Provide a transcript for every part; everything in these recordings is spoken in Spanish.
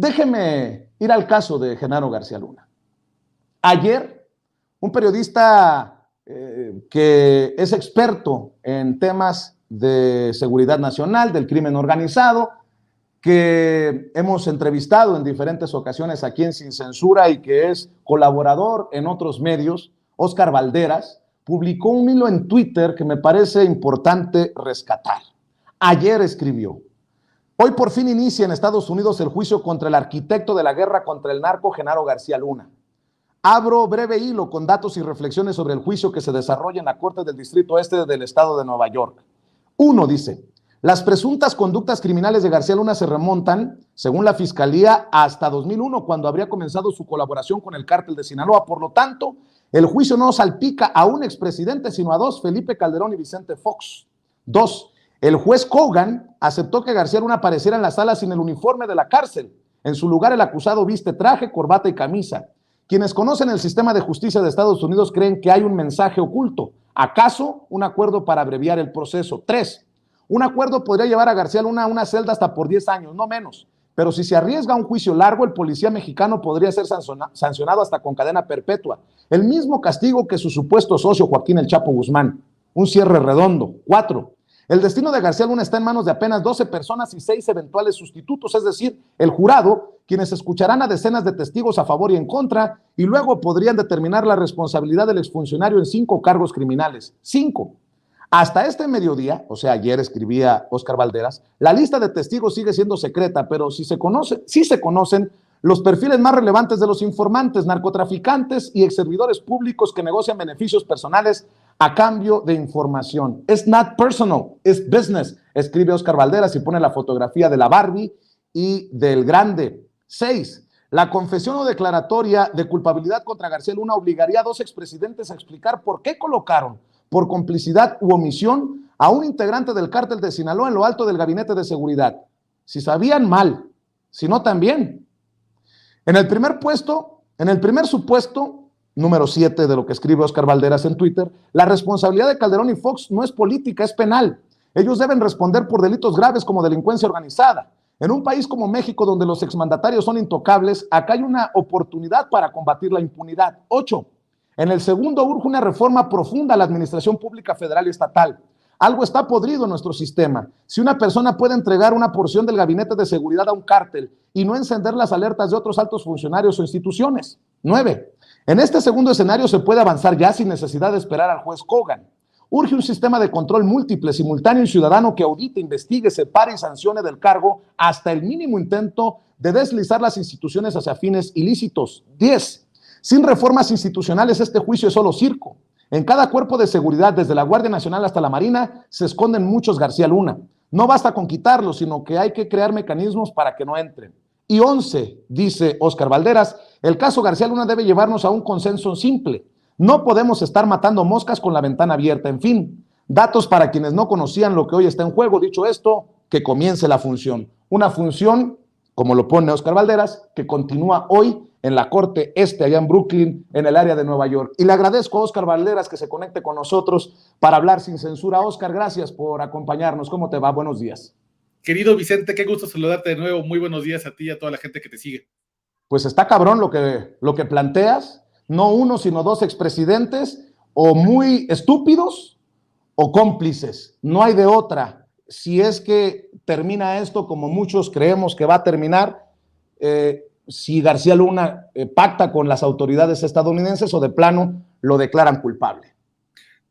Déjeme ir al caso de Genaro García Luna. Ayer, un periodista que es experto en temas de seguridad nacional, del crimen organizado, que hemos entrevistado en diferentes ocasiones aquí en Sin Censura y que es colaborador en otros medios, Óscar Valderas, publicó un hilo en Twitter que me parece importante rescatar. Ayer escribió: hoy por fin inicia en Estados Unidos el juicio contra el arquitecto de la guerra contra el narco Genaro García Luna. Abro breve hilo con datos y reflexiones sobre el juicio que se desarrolla en la Corte del Distrito Este del Estado de Nueva York. Uno, dice: las presuntas conductas criminales de García Luna se remontan, según la Fiscalía, hasta 2001, cuando habría comenzado su colaboración con el cártel de Sinaloa. Por lo tanto, el juicio no salpica a un expresidente, sino a dos, Felipe Calderón y Vicente Fox. Dos, el juez Kogan aceptó que García Luna apareciera en la sala sin el uniforme de la cárcel. En su lugar, el acusado viste traje, corbata y camisa. Quienes conocen el sistema de justicia de Estados Unidos creen que hay un mensaje oculto. ¿Acaso un acuerdo para abreviar el proceso? Tres, un acuerdo podría llevar a García Luna a una celda hasta por 10 años, no menos. Pero si se arriesga a un juicio largo, el policía mexicano podría ser sancionado hasta con cadena perpetua. El mismo castigo que su supuesto socio Joaquín El Chapo Guzmán. Un cierre redondo. 4, el destino de García Luna está en manos de apenas 12 personas y 6 eventuales sustitutos, es decir, el jurado, quienes escucharán a decenas de testigos a favor y en contra, y luego podrían determinar la responsabilidad del exfuncionario en 5 cargos criminales. 5, hasta este mediodía, o sea, ayer escribía Óscar Valderas, la lista de testigos sigue siendo secreta, pero sí se conocen los perfiles más relevantes de los informantes, narcotraficantes y exservidores públicos que negocian beneficios personales a cambio de información. It's not personal, it's business, escribe Óscar Valderas y pone la fotografía de la Barbie y del Grande. 6, la confesión o declaratoria de culpabilidad contra García Luna obligaría a 2 expresidentes a explicar por qué colocaron por complicidad u omisión a un integrante del cártel de Sinaloa en lo alto del gabinete de seguridad. Si sabían, mal, si no, también. En el primer supuesto, número 7 de lo que escribe Óscar Valderas en Twitter, la responsabilidad de Calderón y Fox no es política, es penal. Ellos deben responder por delitos graves como delincuencia organizada. En un país como México, donde los exmandatarios son intocables, acá hay una oportunidad para combatir la impunidad. 8, en el segundo, urge una reforma profunda a la administración pública federal y estatal. Algo está podrido en nuestro sistema. Si una persona puede entregar una porción del gabinete de seguridad a un cártel y no encender las alertas de otros altos funcionarios o instituciones. 9, en este segundo escenario se puede avanzar ya sin necesidad de esperar al juez Kogan. Urge un sistema de control múltiple, simultáneo y ciudadano que audite, investigue, separe y sancione del cargo hasta el mínimo intento de deslizar las instituciones hacia fines ilícitos. 10, sin reformas institucionales, este juicio es solo circo. En cada cuerpo de seguridad, desde la Guardia Nacional hasta la Marina, se esconden muchos García Luna. No basta con quitarlos, sino que hay que crear mecanismos para que no entren. Y 11, dice Óscar Valderas, el caso García Luna debe llevarnos a un consenso simple. No podemos estar matando moscas con la ventana abierta. En fin, datos para quienes no conocían lo que hoy está en juego. Dicho esto, que comience la función. Una función, como lo pone Óscar Valderas, que continúa hoy en la Corte Este, allá en Brooklyn, en el área de Nueva York. Y le agradezco a Óscar Valderas que se conecte con nosotros para hablar sin censura. Óscar, gracias por acompañarnos. ¿Cómo te va? Buenos días. Querido Vicente, qué gusto saludarte de nuevo. Muy buenos días a ti y a toda la gente que te sigue. Pues está cabrón lo que planteas. No uno, sino 2 expresidentes, o muy estúpidos o cómplices. No hay de otra. Si es que termina esto como muchos creemos que va a terminar, si García Luna pacta con las autoridades estadounidenses o de plano lo declaran culpable.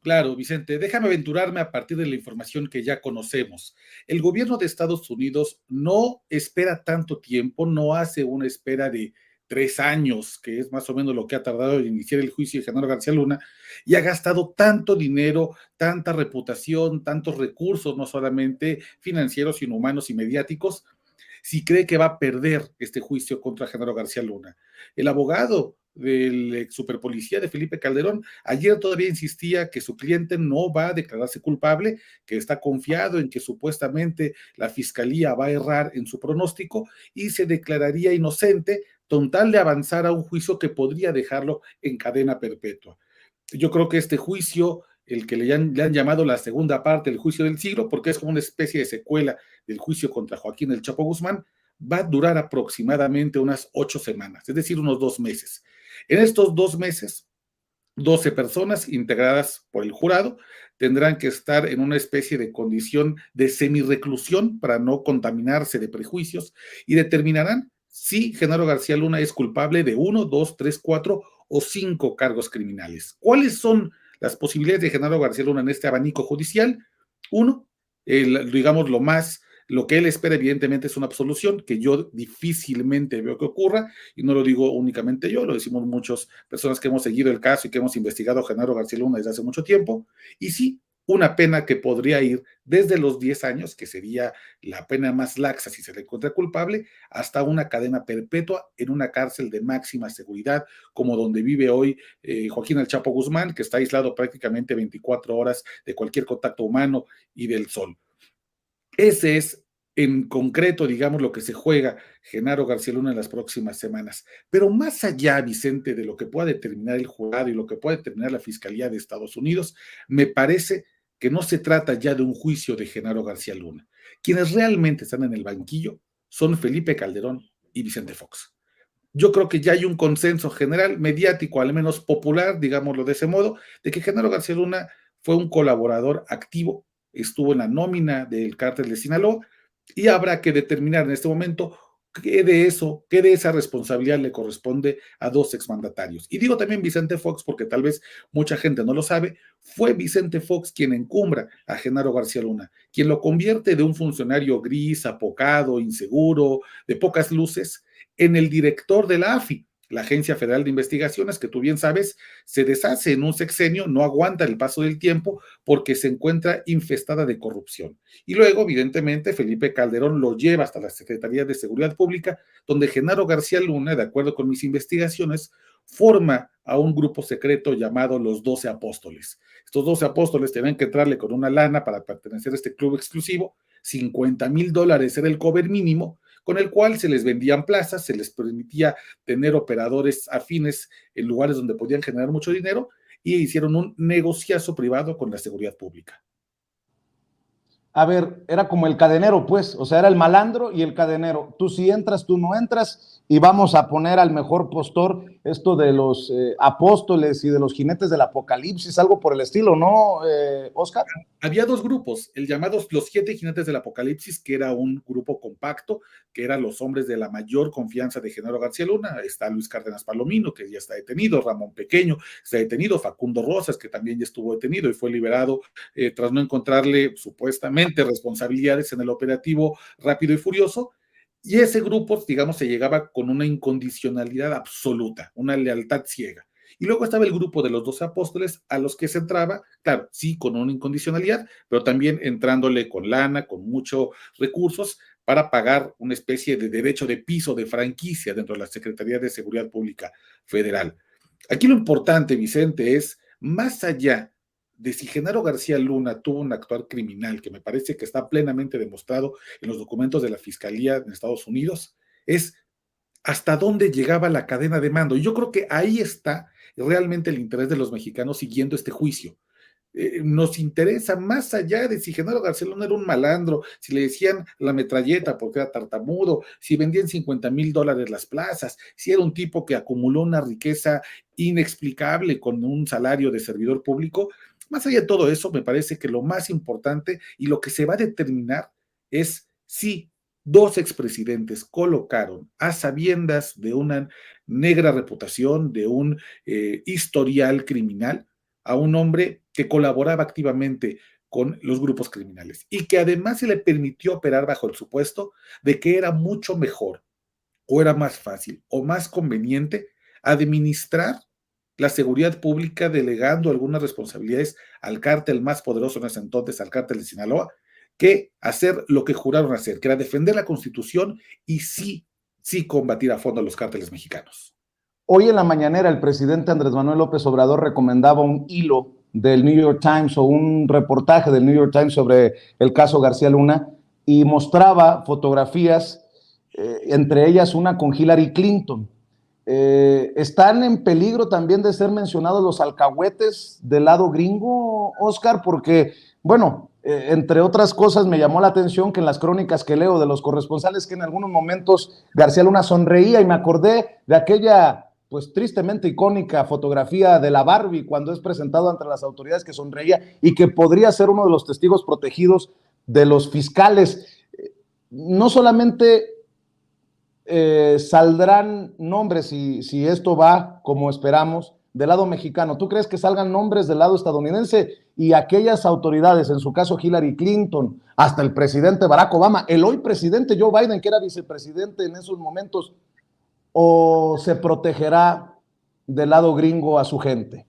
Claro, Vicente, déjame aventurarme a partir de la información que ya conocemos. El gobierno de Estados Unidos no espera tanto tiempo, no hace una espera de 3 años, que es más o menos lo que ha tardado en iniciar el juicio de Genaro García Luna, y ha gastado tanto dinero, tanta reputación, tantos recursos, no solamente financieros, sino humanos y mediáticos, si cree que va a perder este juicio contra Genaro García Luna. El abogado del ex superpolicía de Felipe Calderón ayer todavía insistía que su cliente no va a declararse culpable, que está confiado en que supuestamente la fiscalía va a errar en su pronóstico y se declararía inocente con tal de avanzar a un juicio que podría dejarlo en cadena perpetua. Yo creo que este juicio, el que le han llamado la segunda parte del juicio del siglo, porque es como una especie de secuela del juicio contra Joaquín El Chapo Guzmán, va a durar aproximadamente unas 8 semanas, es decir, unos 2 meses. En estos 2 meses, 12 personas integradas por el jurado tendrán que estar en una especie de condición de semireclusión para no contaminarse de prejuicios y determinarán si Genaro García Luna es culpable de 1, 2, 3, 4 o 5 cargos criminales. ¿Cuáles son las posibilidades de Genaro García Luna en este abanico judicial? Uno, digamos lo que él espera evidentemente es una absolución, que yo difícilmente veo que ocurra, y no lo digo únicamente yo, lo decimos muchas personas que hemos seguido el caso y que hemos investigado a Genaro García Luna desde hace mucho tiempo, y sí, una pena que podría ir desde los 10 años, que sería la pena más laxa si se le encuentra culpable, hasta una cadena perpetua en una cárcel de máxima seguridad, como donde vive hoy Joaquín El Chapo Guzmán, que está aislado prácticamente 24 horas de cualquier contacto humano y del sol. Ese es en concreto, digamos, lo que se juega Genaro García Luna en las próximas semanas. Pero más allá, Vicente, de lo que pueda determinar el jurado y lo que pueda determinar la Fiscalía de Estados Unidos, me parece que no se trata ya de un juicio de Genaro García Luna. Quienes realmente están en el banquillo son Felipe Calderón y Vicente Fox. Yo creo que ya hay un consenso general, mediático, al menos popular, digámoslo de ese modo, de que Genaro García Luna fue un colaborador activo, estuvo en la nómina del cártel de Sinaloa, y habrá que determinar en este momento qué de esa responsabilidad le corresponde a dos exmandatarios. Y digo también Vicente Fox, porque tal vez mucha gente no lo sabe, fue Vicente Fox quien encumbra a Genaro García Luna, quien lo convierte de un funcionario gris, apocado, inseguro, de pocas luces, en el director de la AFI, la Agencia Federal de Investigaciones, que tú bien sabes, se deshace en un sexenio, no aguanta el paso del tiempo porque se encuentra infestada de corrupción. Y luego, evidentemente, Felipe Calderón lo lleva hasta la Secretaría de Seguridad Pública, donde Genaro García Luna, de acuerdo con mis investigaciones, forma a un grupo secreto llamado los 12 Apóstoles. Estos 12 apóstoles tenían que entrarle con una lana para pertenecer a este club exclusivo, $50,000 era el cover mínimo, con el cual se les vendían plazas, se les permitía tener operadores afines en lugares donde podían generar mucho dinero y hicieron un negociazo privado con la seguridad pública. A ver, era como el cadenero, pues, o sea, era el malandro y el cadenero. Tú sí entras, tú no entras, y vamos a poner al mejor postor esto de los apóstoles y de los jinetes del apocalipsis, algo por el estilo, ¿no, Oscar? Había dos grupos, el llamado los 7 jinetes del apocalipsis, que era un grupo compacto, que eran los hombres de la mayor confianza de Genaro García Luna. Está Luis Cárdenas Palomino, que ya está detenido, Ramón Pequeño está detenido, Facundo Rosas, que también ya estuvo detenido y fue liberado tras no encontrarle supuestamente responsabilidades en el operativo Rápido y Furioso. Y ese grupo, digamos, se llegaba con una incondicionalidad absoluta, una lealtad ciega. Y luego estaba el grupo de los 12 apóstoles a los que se entraba, claro, sí, con una incondicionalidad, pero también entrándole con lana, con muchos recursos para pagar una especie de derecho de piso, de franquicia dentro de la Secretaría de Seguridad Pública Federal. Aquí lo importante, Vicente, es más allá de si Genaro García Luna tuvo un actuar criminal, que me parece que está plenamente demostrado en los documentos de la Fiscalía en Estados Unidos, es hasta dónde llegaba la cadena de mando. Y yo creo que ahí está realmente el interés de los mexicanos siguiendo este juicio. Nos interesa más allá de si Genaro García Luna era un malandro, si le decían la metralleta porque era tartamudo, si vendían $50,000 las plazas, si era un tipo que acumuló una riqueza inexplicable con un salario de servidor público. Más allá de todo eso, me parece que lo más importante y lo que se va a determinar es si dos expresidentes colocaron a sabiendas de una negra reputación, de un historial criminal, a un hombre que colaboraba activamente con los grupos criminales y que además se le permitió operar bajo el supuesto de que era mucho mejor o era más fácil o más conveniente administrar la seguridad pública delegando algunas responsabilidades al cártel más poderoso en ese entonces, al cártel de Sinaloa, que hacer lo que juraron hacer, que era defender la Constitución y sí combatir a fondo a los cárteles mexicanos. Hoy en la mañanera el presidente Andrés Manuel López Obrador recomendaba un hilo del New York Times o un reportaje del New York Times sobre el caso García Luna y mostraba fotografías, entre ellas una con Hillary Clinton. ¿Están en peligro también de ser mencionados los alcahuetes del lado gringo, Oscar? Porque, bueno, Entre otras cosas, me llamó la atención que en las crónicas que leo de los corresponsales, que en algunos momentos García Luna sonreía, y me acordé de aquella, pues tristemente icónica fotografía de la Barbie cuando es presentado ante las autoridades, que sonreía y que podría ser uno de los testigos protegidos de los fiscales. No solamente saldrán nombres, si esto va como esperamos, del lado mexicano. ¿Tú crees que salgan nombres del lado estadounidense y aquellas autoridades, en su caso Hillary Clinton, hasta el presidente Barack Obama, el hoy presidente Joe Biden, que era vicepresidente en esos momentos, o se protegerá del lado gringo a su gente?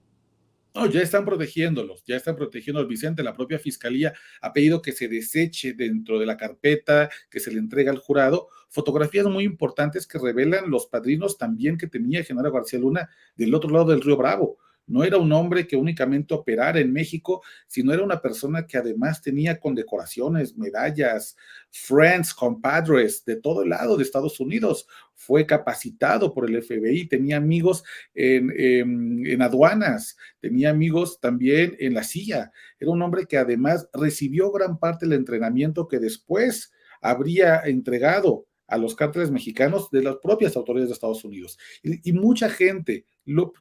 No, ya están protegiéndolos, ya están protegiendo al Vicente. La propia fiscalía ha pedido que se deseche dentro de la carpeta que se le entrega al jurado fotografías muy importantes que revelan los padrinos también que tenía Genaro García Luna del otro lado del Río Bravo. No era un hombre que únicamente operara en México, sino era una persona que además tenía condecoraciones, medallas, friends, compadres de todo el lado de Estados Unidos. Fue capacitado por el FBI, tenía amigos en aduanas, tenía amigos también en la CIA. Era un hombre que además recibió gran parte del entrenamiento que después habría entregado a los cárteles mexicanos de las propias autoridades de Estados Unidos. Y mucha gente,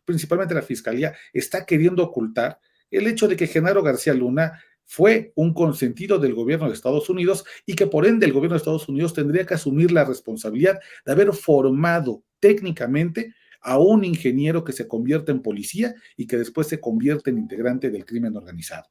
principalmente la fiscalía, está queriendo ocultar el hecho de que Genaro García Luna fue un consentido del gobierno de Estados Unidos y que por ende el gobierno de Estados Unidos tendría que asumir la responsabilidad de haber formado técnicamente a un ingeniero que se convierte en policía y que después se convierte en integrante del crimen organizado.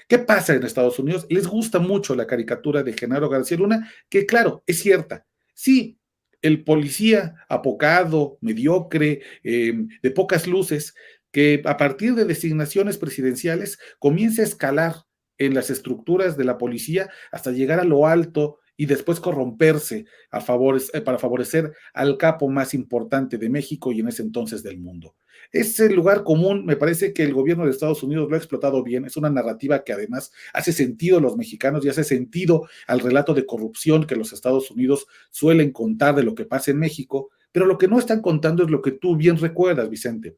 ¿Qué pasa en Estados Unidos? Les gusta mucho la caricatura de Genaro García Luna, que claro, es cierta. Sí, el policía apocado, mediocre, de pocas luces, que a partir de designaciones presidenciales comienza a escalar en las estructuras de la policía hasta llegar a lo alto y después corromperse para favorecer al capo más importante de México y en ese entonces del mundo. Ese lugar común, me parece que el gobierno de Estados Unidos lo ha explotado bien. Es una narrativa que además hace sentido a los mexicanos y hace sentido al relato de corrupción que los Estados Unidos suelen contar de lo que pasa en México, pero lo que no están contando es lo que tú bien recuerdas, Vicente,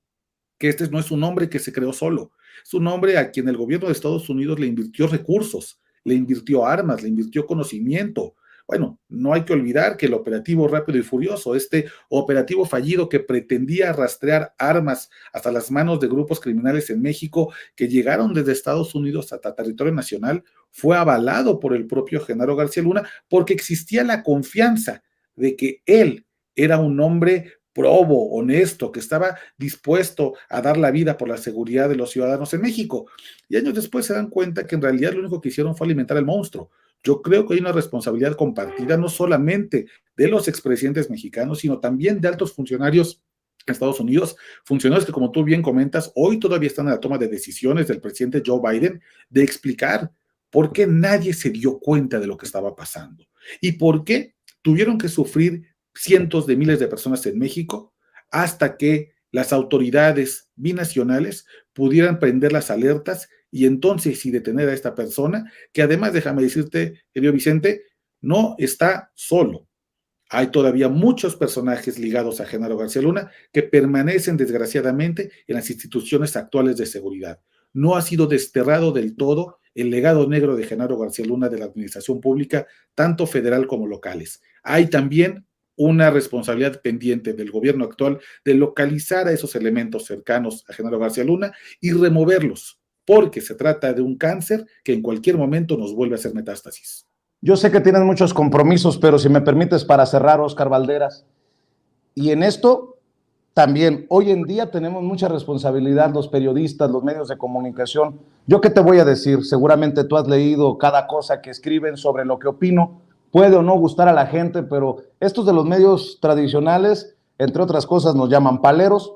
que este no es un hombre que se creó solo, es un hombre a quien el gobierno de Estados Unidos le invirtió recursos, le invirtió armas, le invirtió conocimiento. Bueno, no hay que olvidar que el operativo Rápido y Furioso, este operativo fallido que pretendía rastrear armas hasta las manos de grupos criminales en México que llegaron desde Estados Unidos hasta territorio nacional, fue avalado por el propio Genaro García Luna porque existía la confianza de que él era un hombre probo, honesto, que estaba dispuesto a dar la vida por la seguridad de los ciudadanos en México. Y años después se dan cuenta que en realidad lo único que hicieron fue alimentar al monstruo. Yo creo que hay una responsabilidad compartida no solamente de los expresidentes mexicanos, sino también de altos funcionarios en Estados Unidos, funcionarios que, como tú bien comentas, hoy todavía están en la toma de decisiones del presidente Joe Biden, de explicar por qué nadie se dio cuenta de lo que estaba pasando y por qué tuvieron que sufrir cientos de miles de personas en México hasta que las autoridades binacionales pudieran prender las alertas y entonces sí detener a esta persona, que además, déjame decirte, querido Vicente, no está solo. Hay todavía muchos personajes ligados a Genaro García Luna que permanecen desgraciadamente en las instituciones actuales de seguridad. No ha sido desterrado del todo el legado negro de Genaro García Luna de la administración pública, tanto federal como locales. Hay también una responsabilidad pendiente del gobierno actual de localizar a esos elementos cercanos a Genaro García Luna y removerlos, porque se trata de un cáncer que en cualquier momento nos vuelve a hacer metástasis. Yo sé que tienes muchos compromisos, pero si me permites para cerrar, Oscar Valderas, y en esto también, hoy en día tenemos mucha responsabilidad los periodistas, los medios de comunicación. ¿Yo qué te voy a decir? Seguramente tú has leído cada cosa que escriben sobre lo que opino. Puede o no gustar a la gente, pero estos de los medios tradicionales, entre otras cosas, nos llaman paleros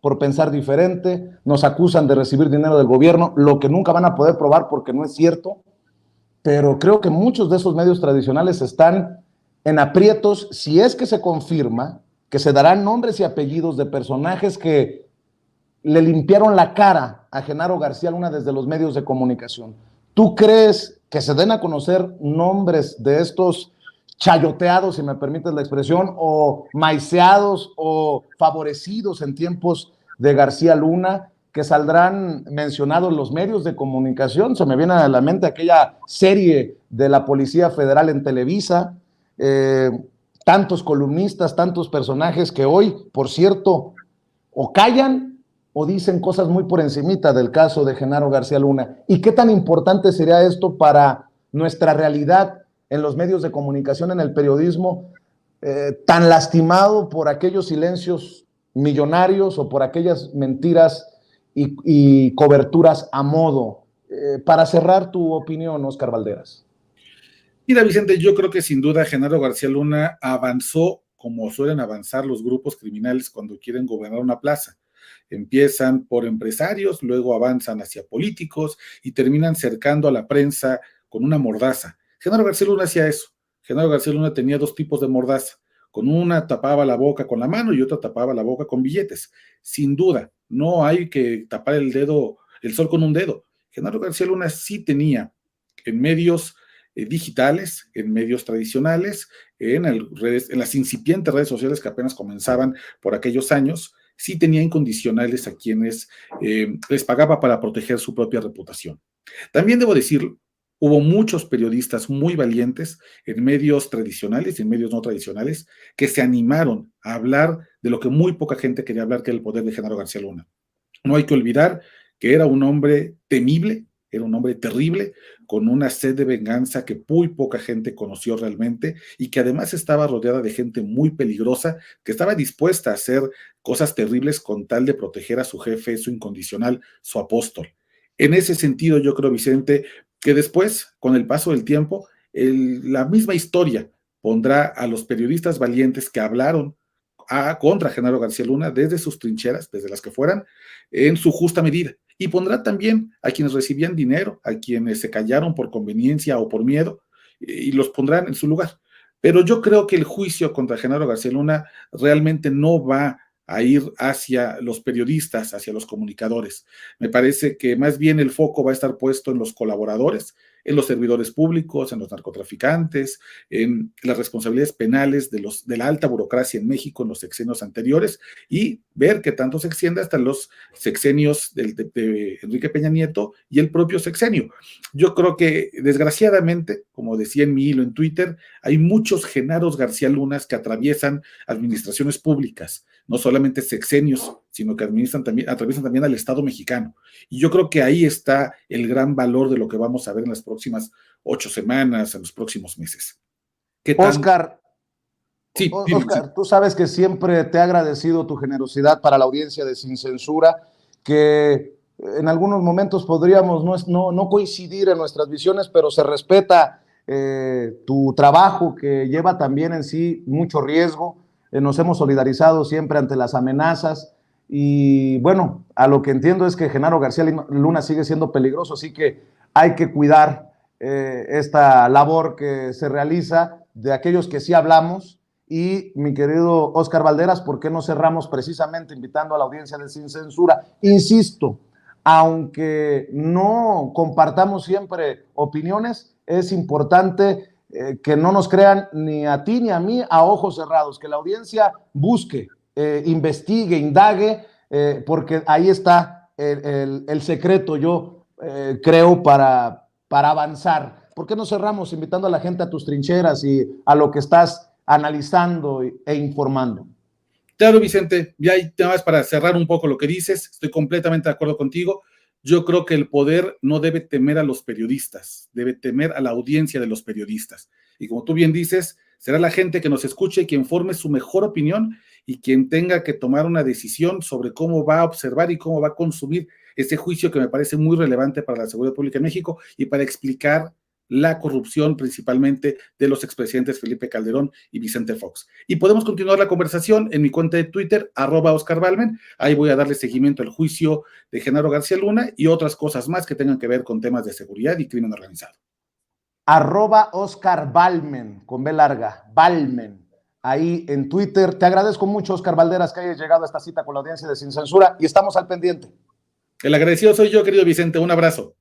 por pensar diferente, nos acusan de recibir dinero del gobierno, lo que nunca van a poder probar porque no es cierto, pero creo que muchos de esos medios tradicionales están en aprietos si es que se confirma que se darán nombres y apellidos de personajes que le limpiaron la cara a Genaro García Luna desde los medios de comunicación. ¿Tú crees que se den a conocer nombres de estos chayoteados, si me permites la expresión, o maiceados o favorecidos en tiempos de García Luna, que saldrán mencionados los medios de comunicación. Se me viene a la mente aquella serie de la Policía Federal en Televisa, tantos columnistas, tantos personajes que hoy, por cierto, o callan o dicen cosas muy por encimita del caso de Genaro García Luna. ¿Y qué tan importante sería esto para nuestra realidad en los medios de comunicación, en el periodismo, tan lastimado por aquellos silencios millonarios o por aquellas mentiras y coberturas a modo? Para cerrar, tu opinión, Óscar Balderas. Mira, Vicente, yo creo que sin duda Genaro García Luna avanzó como suelen avanzar los grupos criminales cuando quieren gobernar una plaza. Empiezan por empresarios, luego avanzan hacia políticos y terminan cercando a la prensa con una mordaza. Genaro García Luna hacía eso. Genaro García Luna tenía dos tipos de mordaza. Con una tapaba la boca con la mano y otra tapaba la boca con billetes. Sin duda, no hay que tapar el sol con un dedo. Genaro García Luna sí tenía en medios digitales, en medios tradicionales, en las incipientes redes sociales que apenas comenzaban por aquellos años, sí tenía incondicionales a quienes les pagaba para proteger su propia reputación. También debo decirlo, hubo muchos periodistas muy valientes en medios tradicionales y en medios no tradicionales que se animaron a hablar de lo que muy poca gente quería hablar, que era el poder de Genaro García Luna. No hay que olvidar que era un hombre temible, era un hombre terrible, con una sed de venganza que muy poca gente conoció realmente y que además estaba rodeada de gente muy peligrosa que estaba dispuesta a hacer cosas terribles con tal de proteger a su jefe, su incondicional, su apóstol. En ese sentido, yo creo, Vicente, que después, con el paso del tiempo, la misma historia pondrá a los periodistas valientes que hablaron contra Genaro García Luna desde sus trincheras, desde las que fueran, en su justa medida. Y pondrá también a quienes recibían dinero, a quienes se callaron por conveniencia o por miedo, y los pondrán en su lugar. Pero yo creo que el juicio contra Genaro García Luna realmente no va a ir hacia los periodistas, hacia los comunicadores. Me parece que más bien el foco va a estar puesto en los colaboradores, en los servidores públicos, en los narcotraficantes, en las responsabilidades penales de la alta burocracia en México en los sexenios anteriores y ver que tanto se extiende hasta los sexenios de Enrique Peña Nieto y el propio sexenio. Yo creo que desgraciadamente, como decía en mi hilo en Twitter, hay muchos Genaros García Lunas que atraviesan administraciones públicas, no solamente sexenios, sino que atraviesan también al Estado mexicano. Y yo creo que ahí está el gran valor de lo que vamos a ver en las próximas 8 semanas, en los próximos meses. Óscar, sí, Óscar, tú sabes que siempre te he agradecido tu generosidad para la audiencia de Sin Censura, que en algunos momentos podríamos no coincidir en nuestras visiones, pero se respeta tu trabajo, que lleva también en sí mucho riesgo. Nos hemos solidarizado siempre ante las amenazas y bueno, a lo que entiendo es que Genaro García Luna sigue siendo peligroso, así que hay que cuidar esta labor que se realiza de aquellos que sí hablamos. Y mi querido Óscar Balderas, ¿por qué no cerramos precisamente invitando a la audiencia de Sin Censura? Insisto, aunque no compartamos siempre opiniones, es importante que no nos crean ni a ti ni a mí a ojos cerrados, que la audiencia busque, investigue, indague, porque ahí está el secreto, yo creo, para avanzar. ¿Por qué no cerramos invitando a la gente a tus trincheras y a lo que estás analizando e informando? Claro, Vicente, ya hay temas para cerrar un poco lo que dices, estoy completamente de acuerdo contigo. Yo creo que el poder no debe temer a los periodistas, debe temer a la audiencia de los periodistas. Y como tú bien dices, será la gente que nos escuche y quien forme su mejor opinión y quien tenga que tomar una decisión sobre cómo va a observar y cómo va a consumir ese juicio que me parece muy relevante para la seguridad pública en México y para explicar la corrupción principalmente de los expresidentes Felipe Calderón y Vicente Fox. Y podemos continuar la conversación en mi cuenta de Twitter, @OscarBalmen. Ahí voy a darle seguimiento al juicio de Genaro García Luna y otras cosas más que tengan que ver con temas de seguridad y crimen organizado. @OscarBalmen, con B larga, Balmen, ahí en Twitter. Te agradezco mucho, Óscar Balderas, que hayas llegado a esta cita con la audiencia de Sin Censura y estamos al pendiente. El agradecido soy yo, querido Vicente. Un abrazo.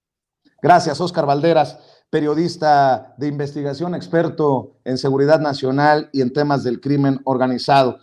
Gracias, Óscar Balderas, periodista de investigación, experto en seguridad nacional y en temas del crimen organizado.